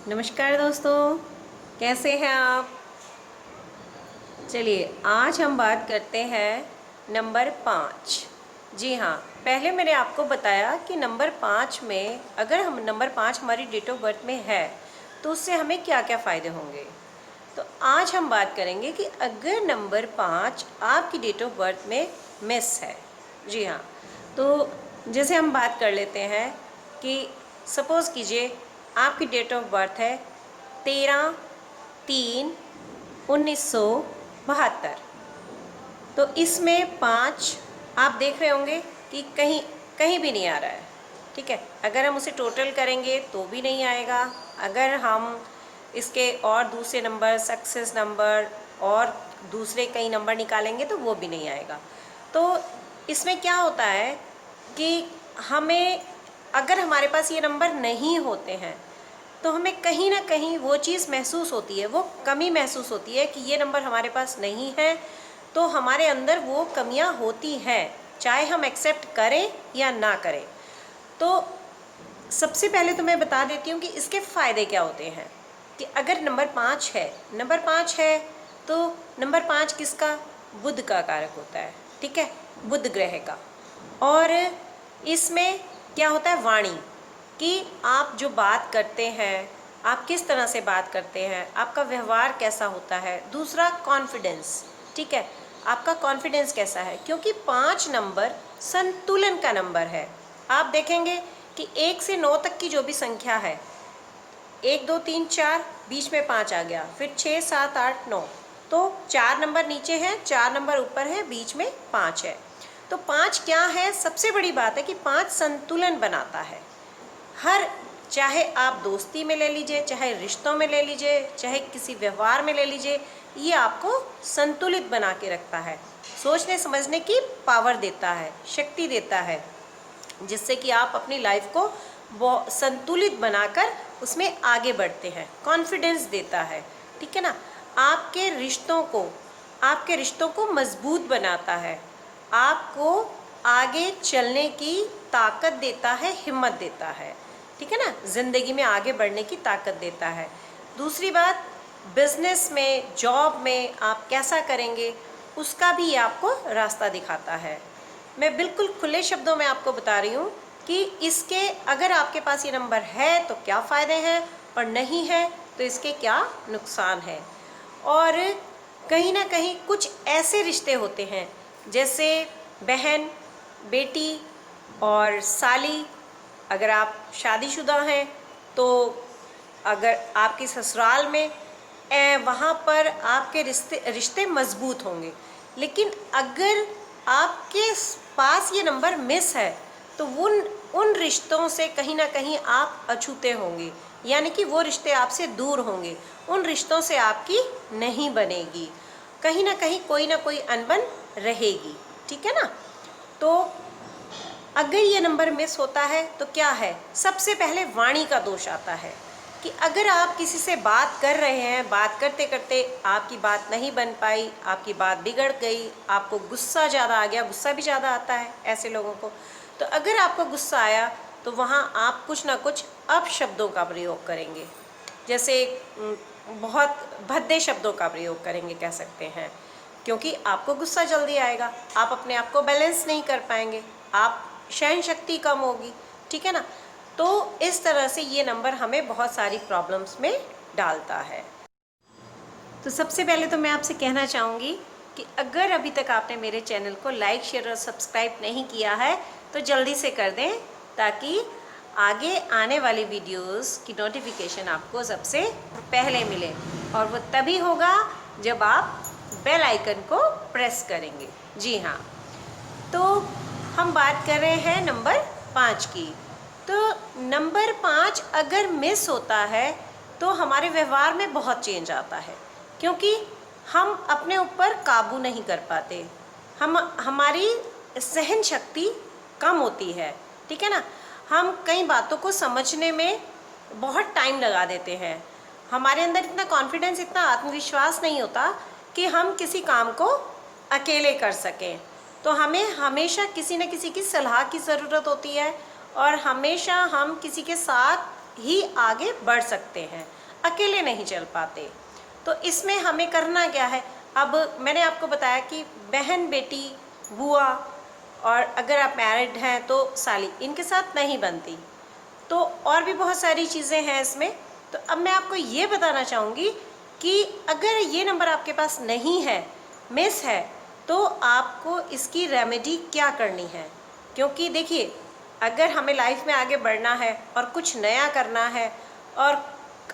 नमस्कार दोस्तों, कैसे हैं आप। चलिए आज हम बात करते हैं नंबर 5। जी हाँ, पहले मैंने आपको बताया कि नंबर 5 में अगर हम नंबर 5 हमारी डेट ऑफ बर्थ में है तो उससे हमें क्या क्या फ़ायदे होंगे। तो आज हम बात करेंगे कि अगर नंबर 5 आपकी डेट ऑफ बर्थ में मिस है। जी हाँ, तो जैसे हम बात कर लेते हैं कि सपोज़ कीजिए आपकी डेट ऑफ बर्थ है 13/3/1972। तो इसमें 5 आप देख रहे होंगे कि कहीं कहीं भी नहीं आ रहा है। ठीक है, अगर हम उसे टोटल करेंगे तो भी नहीं आएगा। अगर हम इसके और दूसरे नंबर, सक्सेस नंबर और दूसरे कई नंबर निकालेंगे तो वो भी नहीं आएगा। तो इसमें क्या होता है कि हमें, अगर हमारे पास ये नंबर नहीं होते हैं तो हमें कहीं ना कहीं वो चीज़ महसूस होती है, वो कमी महसूस होती है कि ये नंबर हमारे पास नहीं है। तो हमारे अंदर वो कमियां होती हैं, चाहे हम एक्सेप्ट करें या ना करें। तो सबसे पहले तो मैं बता देती हूँ कि इसके फ़ायदे क्या होते हैं। कि अगर नंबर 5 है तो नंबर 5 किसका, बुध का कारक होता है। ठीक है, बुध ग्रह का। और इसमें क्या होता है, वाणी, कि आप जो बात करते हैं, आप किस तरह से बात करते हैं, आपका व्यवहार कैसा होता है। दूसरा कॉन्फिडेंस। ठीक है, आपका कॉन्फिडेंस कैसा है, क्योंकि 5 नंबर संतुलन का नंबर है। आप देखेंगे कि 1 से 9 तक की जो भी संख्या है, 1 2 3 4, बीच में 5 आ गया, फिर 6 7 8 9, तो 4 नंबर नीचे है, 4 नंबर ऊपर है, बीच में 5 है। तो 5 क्या है, सबसे बड़ी बात है कि 5 संतुलन बनाता है। हर, चाहे आप दोस्ती में ले लीजिए, चाहे रिश्तों में ले लीजिए, चाहे किसी व्यवहार में ले लीजिए, ये आपको संतुलित बना के रखता है। सोचने समझने की पावर देता है, शक्ति देता है, जिससे कि आप अपनी लाइफ को वो संतुलित बनाकर उसमें आगे बढ़ते हैं। कॉन्फिडेंस देता है। ठीक है ना, आपके रिश्तों को मजबूत बनाता है, आपको आगे चलने की ताकत देता है, हिम्मत देता है। ठीक है ना, ज़िंदगी में आगे बढ़ने की ताकत देता है। दूसरी बात, बिजनेस में, जॉब में आप कैसा करेंगे उसका भी ये आपको रास्ता दिखाता है। मैं बिल्कुल खुले शब्दों में आपको बता रही हूँ कि इसके, अगर आपके पास ये नंबर है तो क्या फ़ायदे हैं और नहीं है तो इसके क्या नुकसान है। और कहीं ना कहीं कुछ ऐसे रिश्ते होते हैं, जैसे बहन, बेटी और साली। अगर आप शादीशुदा हैं तो अगर आपके ससुराल में, वहाँ पर आपके रिश्ते रिश्ते मजबूत होंगे। लेकिन अगर आपके पास ये नंबर मिस है तो उन उन रिश्तों से कहीं ना कहीं आप अछूते होंगे, यानी कि वो रिश्ते आपसे दूर होंगे, उन रिश्तों से आपकी नहीं बनेगी, कहीं ना कोई अनबन रहेगी। ठीक है ना। तो अगर ये नंबर मिस होता है तो क्या है, सबसे पहले वाणी का दोष आता है कि अगर आप किसी से बात कर रहे हैं, बात करते करते आपकी बात नहीं बन पाई, आपकी बात बिगड़ गई, आपको गुस्सा ज़्यादा आ गया, गुस्सा भी ज़्यादा आता है ऐसे लोगों को। तो अगर आपको गुस्सा आया तो वहाँ आप कुछ ना कुछ अपशब्दों का प्रयोग करेंगे, जैसे बहुत भद्दे शब्दों का प्रयोग करेंगे कह सकते हैं, क्योंकि आपको गुस्सा जल्दी आएगा, आप अपने आप को बैलेंस नहीं कर पाएंगे, आप सहन शक्ति कम होगी। ठीक है ना। तो इस तरह से ये नंबर हमें बहुत सारी प्रॉब्लम्स में डालता है। तो सबसे पहले तो मैं आपसे कहना चाहूँगी कि अगर अभी तक आपने मेरे चैनल को लाइक, शेयर और सब्सक्राइब नहीं किया है तो जल्दी से कर दें, ताकि आगे आने वाली वीडियोस की नोटिफिकेशन आपको सबसे पहले मिले। और वो तभी होगा जब आप बेल आइकन को प्रेस करेंगे। जी हाँ, तो हम बात कर रहे हैं नंबर 5 की। तो नंबर 5 अगर मिस होता है तो हमारे व्यवहार में बहुत चेंज आता है, क्योंकि हम अपने ऊपर काबू नहीं कर पाते, हमारी सहन शक्ति कम होती है। ठीक है ना, हम कई बातों को समझने में बहुत टाइम लगा देते हैं, हमारे अंदर इतना कॉन्फिडेंस, इतना आत्मविश्वास नहीं होता कि हम किसी काम को अकेले कर सकें। तो हमें हमेशा किसी न किसी की सलाह की ज़रूरत होती है, और हमेशा हम किसी के साथ ही आगे बढ़ सकते हैं, अकेले नहीं चल पाते। तो इसमें हमें करना क्या है? अब मैंने आपको बताया कि बहन, बेटी, बुआ और अगर आप मैरिड हैं तो साली, इनके साथ नहीं बनती। तो और भी बहुत सारी चीज़ें हैं इसमें। तो अब मैं आपको ये बताना चाहूँगी कि अगर ये नंबर आपके पास नहीं है, मिस है, तो आपको इसकी रेमेडी क्या करनी है। क्योंकि देखिए, अगर हमें लाइफ में आगे बढ़ना है और कुछ नया करना है और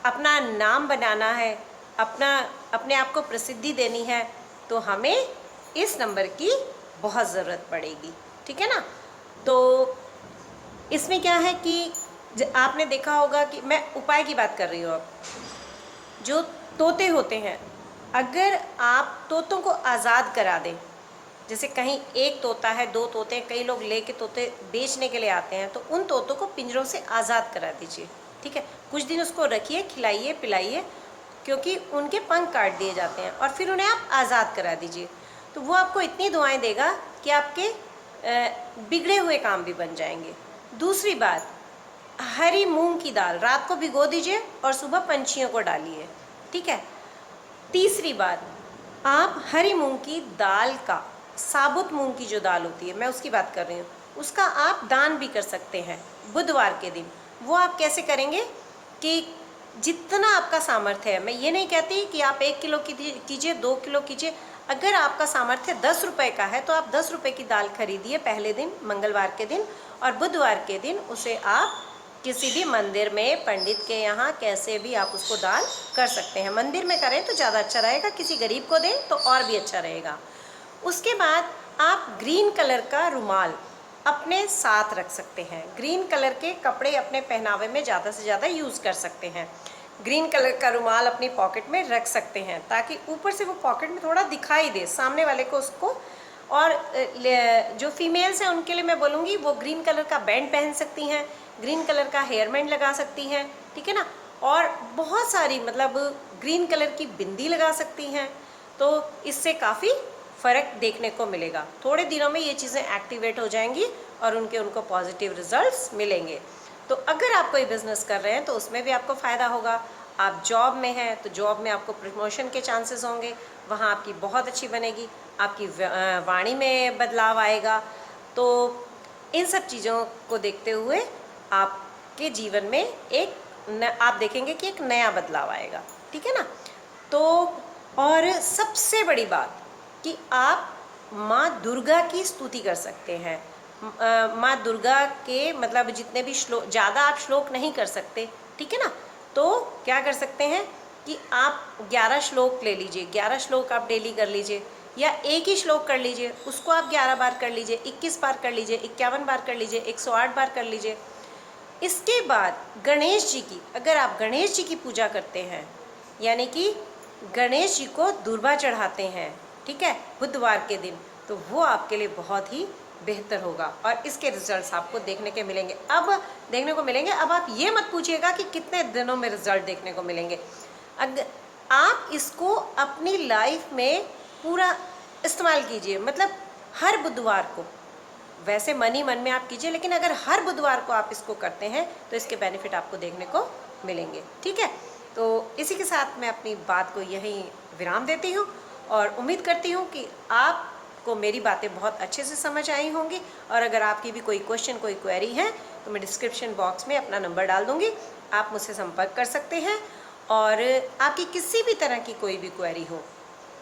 अपना नाम बनाना है, अपने आप को प्रसिद्धि देनी है, तो हमें इस नंबर की बहुत ज़रूरत पड़ेगी। ठीक है ना? तो इसमें क्या है कि आपने देखा होगा कि मैं उपाय की बात कर रही हूँ। अब जो तोते होते हैं, अगर आप तोतों को आज़ाद करा दें, जैसे कहीं एक तोता है, दो तोते हैं, कई लोग लेके तोते बेचने के लिए आते हैं, तो उन तोतों को पिंजरों से आज़ाद करा दीजिए। ठीक है, कुछ दिन उसको रखिए, खिलाइए पिलाइए, क्योंकि उनके पंख काट दिए जाते हैं, और फिर उन्हें आप आज़ाद करा दीजिए। तो वो आपको इतनी दुआएं देगा कि आपके बिगड़े हुए काम भी बन जाएंगे। दूसरी बात, हरी मूंग की दाल रात को भिगो दीजिए और सुबह पंछियों को डालिए। ठीक है। तीसरी बात, आप हरी मूंग की दाल का, साबुत मूंग की जो दाल होती है, मैं उसकी बात कर रही हूँ, उसका आप दान भी कर सकते हैं बुधवार के दिन। वो आप कैसे करेंगे कि जितना आपका सामर्थ्य है, मैं ये नहीं कहती कि आप 1 किलो कीजिए, 2 किलो कीजिए। अगर आपका सामर्थ्य 10 रुपये का है तो आप 10 रुपये की दाल खरीदिए पहले दिन, मंगलवार के दिन, और बुधवार के दिन उसे आप किसी भी मंदिर में, पंडित के यहाँ, कैसे भी आप उसको दान कर सकते हैं। मंदिर में करें तो ज़्यादा अच्छा रहेगा, किसी गरीब को दें तो और भी अच्छा रहेगा। उसके बाद आप ग्रीन कलर का रुमाल अपने साथ रख सकते हैं। ग्रीन कलर के कपड़े अपने पहनावे में ज़्यादा से ज़्यादा यूज़ कर सकते हैं। ग्रीन कलर का रुमाल अपनी पॉकेट में रख सकते हैं, ताकि ऊपर से वो पॉकेट में थोड़ा दिखाई दे सामने वाले को उसको। और जो फीमेल्स हैं उनके लिए मैं बोलूँगी, वो ग्रीन कलर का बैंड पहन सकती हैं, ग्रीन कलर का हेयर बैंड लगा सकती हैं। ठीक है ना? और बहुत सारी, मतलब ग्रीन कलर की बिंदी लगा सकती हैं। तो इससे काफ़ी फ़र्क देखने को मिलेगा। थोड़े दिनों में ये चीज़ें एक्टिवेट हो जाएंगी और उनको पॉजिटिव रिजल्ट्स मिलेंगे। तो अगर आप कोई बिज़नेस कर रहे हैं तो उसमें भी आपको फ़ायदा होगा। आप जॉब में हैं तो जॉब में आपको प्रमोशन के चांसेस होंगे, वहाँ आपकी बहुत अच्छी बनेगी, आपकी वाणी में बदलाव आएगा। तो इन सब चीज़ों को देखते हुए आपके जीवन में आप देखेंगे कि एक नया बदलाव आएगा। ठीक है ना? तो और सबसे बड़ी बात कि आप माँ दुर्गा की स्तुति कर सकते हैं। माँ दुर्गा के, मतलब जितने भी श्लोक, ज़्यादा आप श्लोक नहीं कर सकते, ठीक है ना? तो क्या कर सकते हैं कि आप 11 श्लोक ले लीजिए, 11 श्लोक आप डेली कर लीजिए, या एक ही श्लोक कर लीजिए, उसको आप 11 बार कर लीजिए, 21 बार कर लीजिए, 51 बार कर लीजिए, 108 बार कर लीजिए। इसके बाद गणेश जी की, अगर आप गणेश जी की पूजा करते हैं, यानी कि गणेश जी को दूर्वा चढ़ाते हैं, ठीक है, बुधवार के दिन, तो वो आपके लिए बहुत ही बेहतर होगा और इसके रिजल्ट्स आपको देखने के मिलेंगे। अब आप ये मत पूछिएगा कि कितने दिनों में रिजल्ट देखने को मिलेंगे। अगर आप इसको अपनी लाइफ में पूरा इस्तेमाल कीजिए, मतलब हर बुधवार को, वैसे मन ही मन में आप कीजिए, लेकिन अगर हर बुधवार को आप इसको करते हैं तो इसके बेनिफिट आपको देखने को मिलेंगे। ठीक है? तो इसी के साथ मैं अपनी बात को यहीं विराम देती हूँ और उम्मीद करती हूँ कि आपको मेरी बातें बहुत अच्छे से समझ आई होंगी। और अगर आपकी भी कोई क्वेश्चन, कोई क्वेरी है तो मैं डिस्क्रिप्शन बॉक्स में अपना नंबर डाल दूँगी, आप मुझसे संपर्क कर सकते हैं। और आपकी किसी भी तरह की कोई भी क्वेरी हो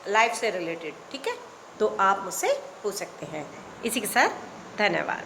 लाइफ से रिलेटेड, ठीक है, तो आप मुझसे पूछ सकते हैं। इसी के साथ धन्यवाद।